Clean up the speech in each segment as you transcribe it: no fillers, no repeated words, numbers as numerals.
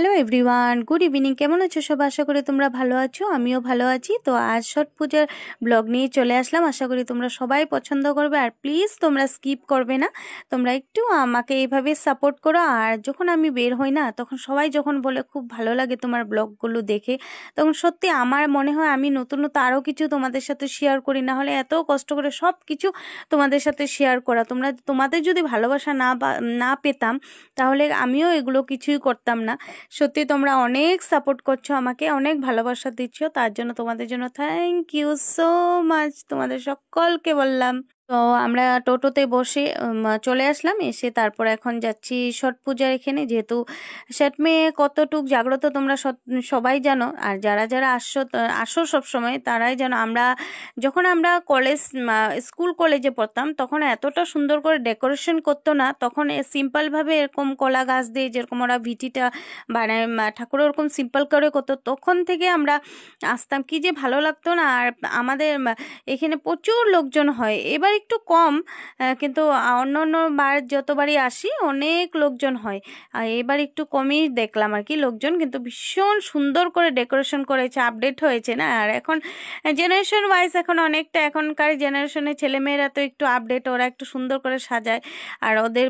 Hello everyone, good evening. কেমন আছো সব? আশা করি তোমরা ভালো আছো, আমিও ভালো আছি। তো আজ ছট পূজার ব্লগ নিয়ে চলে আসলাম। আশা করি তোমরা সবাই পছন্দ করবে, আর প্লিজ তোমরা স্কিপ করবে না। তোমরা একটু আমাকে এইভাবে সাপোর্ট করো। আর যখন আমি বের হই না, তখন সবাই যখন বলে খুব ভালো লাগে তোমার ব্লগগুলো দেখে, তখন সত্যি আমার মনে হয় আমি নতুন নতুন আরও কিছু তোমাদের সাথে শেয়ার করি, না হলে এত কষ্ট করে সব কিছু তোমাদের সাথে শেয়ার করা। তোমাদের যদি ভালোবাসা না পেতাম, তাহলে আমিও এগুলো কিছুই করতাম না। সত্যি তোমরা অনেক সাপোর্ট করছো, আমাকে অনেক ভালোবাসা দিচ্ছ, তার জন্য তোমাদের জন্য থ্যাংক ইউ সো মাচ। তোমাদের সকলকে বললাম। তো আমরা টোটোতে বসে চলে আসলাম। এসে তারপর এখন যাচ্ছি ছট পূজার এখানে, যেহেতু ছট মেয়ে কতটুক জাগ্রত তোমরা সবাই জানো। আর যারা যারা আসো সব সময় তারাই জানো। যখন আমরা স্কুল কলেজে পড়তাম, তখন এতটা সুন্দর করে ডেকোরেশন করতো না। তখন সিম্পলভাবে এরকম কলা গাছ দিয়ে যেরকম ওরা ভিটিটা বানায়, ঠাকুর ওরকম সিম্পল করে করতো। তখন থেকে আমরা আসতাম, কি যে ভালো লাগতো না। আর আমাদের এখানে প্রচুর লোকজন হয়, এবার একটু কম, কিন্তু অন্য অন্য বার যতবারই আসি অনেক লোকজন হয়। আর এবার একটু কমই দেখলাম আর কি লোকজন, কিন্তু ভীষণ সুন্দর করে ডেকোরেশন করেছে, আপডেট হয়েছে না। আর এখন জেনারেশন ওয়াইজ এখন অনেকটা, এখনকার জেনারেশনের ছেলেমেয়েরা তো একটু আপডেট, ওরা একটু সুন্দর করে সাজায়। আর ওদের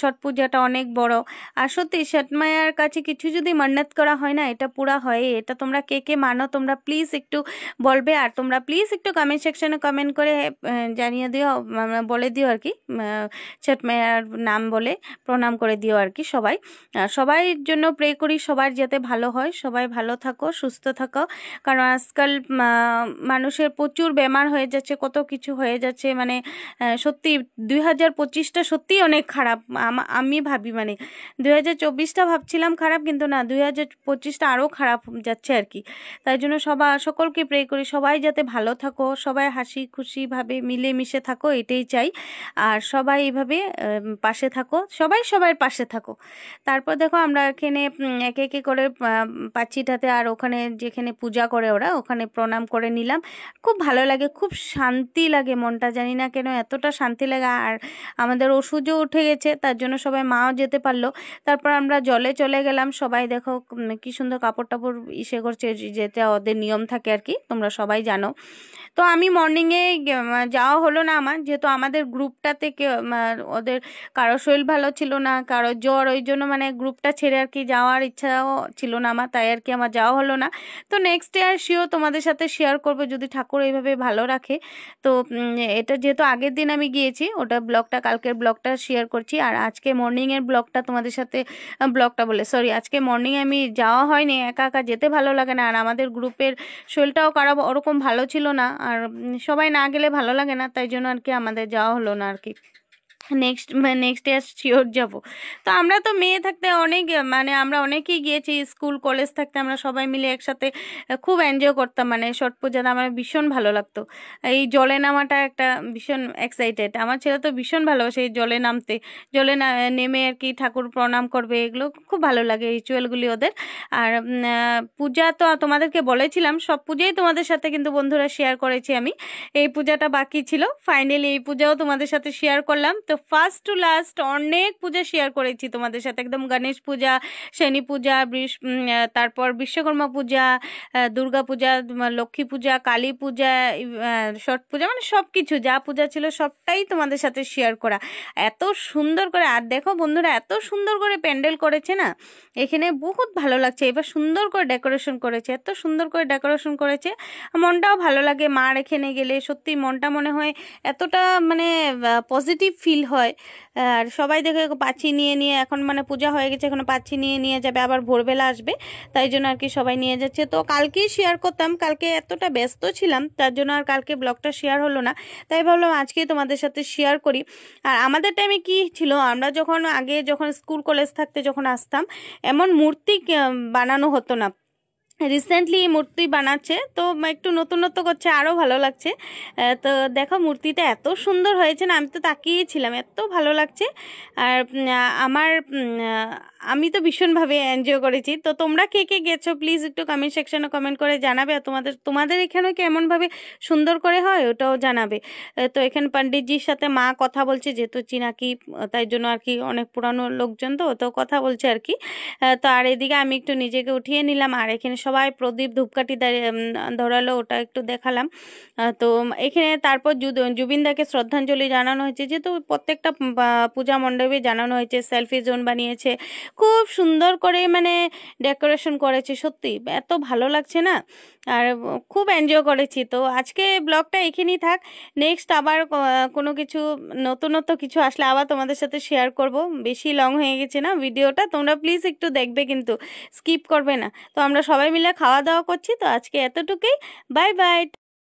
ছট পূজাটা অনেক বড়। আর সত্যি ছট মায়ের কাছে কিছু যদি মান্নত করা হয় না, এটা পুরা হয়। এটা তোমরা কে কে মানো তোমরা প্লিজ একটু বলবে। আর তোমরা প্লিজ একটু কমেন্ট সেকশনে কমেন্ট করে জানিয়ে দিও, বলে দিও আর কি, ছট মায়ের নাম বলে প্রণাম করে দিও আর কি। সবাই জন্য প্রে করি, সবার যাতে ভালো হয়, সবাই ভালো থাকো, সুস্থ থাকো। কারণ আজকাল মানুষের প্রচুর বেমার হয়ে যাচ্ছে, কত কিছু হয়ে যাচ্ছে। মানে সত্যি 2025টা সত্যি অনেক খারাপ। আমি ভাবি, মানে 2024টা ভাবছিলাম খারাপ, কিন্তু না, 2025টা আরও খারাপ যাচ্ছে আর কি। তাই জন্য সকলকে প্রে করি, সবাই যাতে ভালো থাকো, সবাই হাসি খুশিভাবে মিলেমিশে থাকো, এটাই চাই। আর সবাই এইভাবে পাশে থাকো, সবাই সবার পাশে থাকো। তারপর দেখো আমরা এখানে একে একে করে পাচ্ছিটাতে, আর ওখানে যেখানে পূজা করে ওরা, ওখানে প্রণাম করে নিলাম। খুব ভালো লাগে, খুব শান্তি লাগে মনটা, জানি না কেন এতটা শান্তি লাগে। আর আমাদের ওষুধও উঠে গেছে, তার জন্য সবাই মাও যেতে পারলো। তারপর আমরা জলে চলে গেলাম। সবাই দেখো কি সুন্দর কাপড় টাপড় ইসে করছে, যেটা ওদের নিয়ম থাকে আর কি, তোমরা সবাই জানো। তো আমি মর্নিংয়ে যাওয়া হলো না আমার, যেহেতু আমাদের গ্রুপটাতে ওদের কারো শরীর ভালো ছিল না, কারো জ্বর, ওই জন্য মানে গ্রুপটা ছেড়ে আর কি যাওয়ার ইচ্ছাও ছিল না আমার, তাই আর কি আমার যাওয়া হলো না। তো নেক্সট ইয়ার শিওর তোমাদের সাথে শেয়ার করবো, যদি ঠাকুর এইভাবে ভালো রাখে। তো এটা যেহেতু আগের দিন আমি গিয়েছি, ওটা কালকের ব্লগটা শেয়ার করছি। আর আজকে মর্নিংয়ের ব্লগটা তোমাদের সাথে, আজকে মর্নিংয়ে আমি যাওয়া হয়নি, একা একা যেতে ভালো লাগে না। আর আমাদের গ্রুপের শরীরটাও কারো ওরকম ভালো ছিল না, আর সবাই না গেলে ভালো লাগে না, তাই জন্য আর কি আমাদের যাওয়া হলো না আর কি। নেক্সট ইয়ার শিওর যাব। তো আমরা তো মেয়ে থাকতে অনেক, মানে আমরা অনেকেই গিয়েছি, স্কুল কলেজ থাকতে আমরা সবাই মিলে একসাথে খুব এনজয় করতাম। মানে ছট পূজাটা আমার ভীষণ ভালো লাগতো। এই জলে নামাটা একটা ভীষণ এক্সাইটেড, আমার ছেলে তো ভীষণ ভালোবাসে এই জলে নামতে। নেমে আর কি ঠাকুর প্রণাম করবে, এগুলো খুব ভালো লাগে রিচুয়ালগুলি ওদের। আর পূজা তো তোমাদেরকে বলেছিলাম, সব পূজাই তোমাদের সাথে কিন্তু বন্ধুরা শেয়ার করেছি আমি। এই পূজাটা বাকি ছিল, ফাইনালি এই পূজাও তোমাদের সাথে শেয়ার করলাম। তো ফার্স্ট টু লাস্ট অনেক পূজা শেয়ার করেছি তোমাদের সাথে, একদম গণেশ পূজা, শনি পূজা, তারপর বিশ্বকর্মা পূজা, দুর্গা পূজা, লক্ষ্মী পূজা, কালী পূজা, ছট পূজা, মানে সব কিছু যা পূজা ছিল সবটাই তোমাদের সাথে শেয়ার করা। এত সুন্দর করে, আর দেখো বন্ধুরা এত সুন্দর করে প্যান্ডেল করেছে না, এখানে বহুত ভালো লাগছে। এবার সুন্দর করে ডেকোরেশন করেছে, এত সুন্দর করে ডেকোরেশন করেছে, মনটাও ভালো লাগে। মার এখানে গেলে সত্যি মনটা মনে হয় এতটা মানে পজিটিভ ফিল হয়। আর সবাই দেখে পাচ্ছি নিয়ে এখন মানে পূজা হয়ে গেছে, এখন পাচ্ছি নিয়ে যাবে, আবার ভোরবেলা আসবে, তাই জন্য আর কি সবাই নিয়ে যাচ্ছে। তো কালকেই শেয়ার করতাম, কালকে এতটা ব্যস্ত ছিলাম, তার জন্য আর কালকে ব্লগটা শেয়ার হলো না, তাই ভাবলাম আজকেই তোমাদের সাথে শেয়ার করি। আর আমাদের টাইমে কি ছিল, আমরা যখন স্কুল কলেজ থাকতে যখন আসতাম, এমন মূর্তি বানানো হতো না। রিসেন্টলি মূর্তি বানাচ্ছে, তো একটু নতুনত্ব করছে, আরও ভালো লাগছে। তো দেখো মূর্তিটা এত সুন্দর হয়েছে না, আমি তো তাকিয়েছিলাম, এত ভালো লাগছে। আর আমি তো ভীষণভাবে এনজয় করেছি। তো তোমরা কে কে গেছো প্লিজ একটু কমেন্ট সেকশনে কমেন্ট করে জানাবে। আর তোমাদের এখানেও কেমনভাবে সুন্দর করে হয় ওটাও জানাবে। তো এখানে পণ্ডিতজির সাথে মা কথা বলছে, যেহেতু চিনাকি তাই জন্য আর কি, অনেক পুরানো লোকজন তো তো কথা বলছে আর কি। তো আর এদিকে আমি একটু নিজেকে উঠিয়ে নিলাম, আর এখানে সবাই প্রদীপ ধূপকাঠি ধরালো, ওটা একটু দেখালাম। তো এখানে তারপর জুবিনদাকে শ্রদ্ধাঞ্জলি জানানো হয়েছে, যেহেতু প্রত্যেকটা পূজা মণ্ডপে জানানো হয়েছে। সেলফি জোন বানিয়েছে, খুব সুন্দর করে মানে ডেকোরেশন করেছে, সত্যি এত ভালো লাগছে না। আর খুব এনজয় করেছি। তো আজকে ব্লগটা এখানেই থাক, নেক্সট আবার কোনো কিছু নতুনত্ব কিছু আসলে আবার তোমাদের সাথে শেয়ার করব। বেশি লং হয়ে গেছে না ভিডিওটা, তোমরা প্লিজ একটু দেখবে কিন্তু, স্কিপ করবে না। তো আমরা সবাই মিলে খাওয়া দাওয়া করছি, তো আজকে এতটুকুই। Bye bye.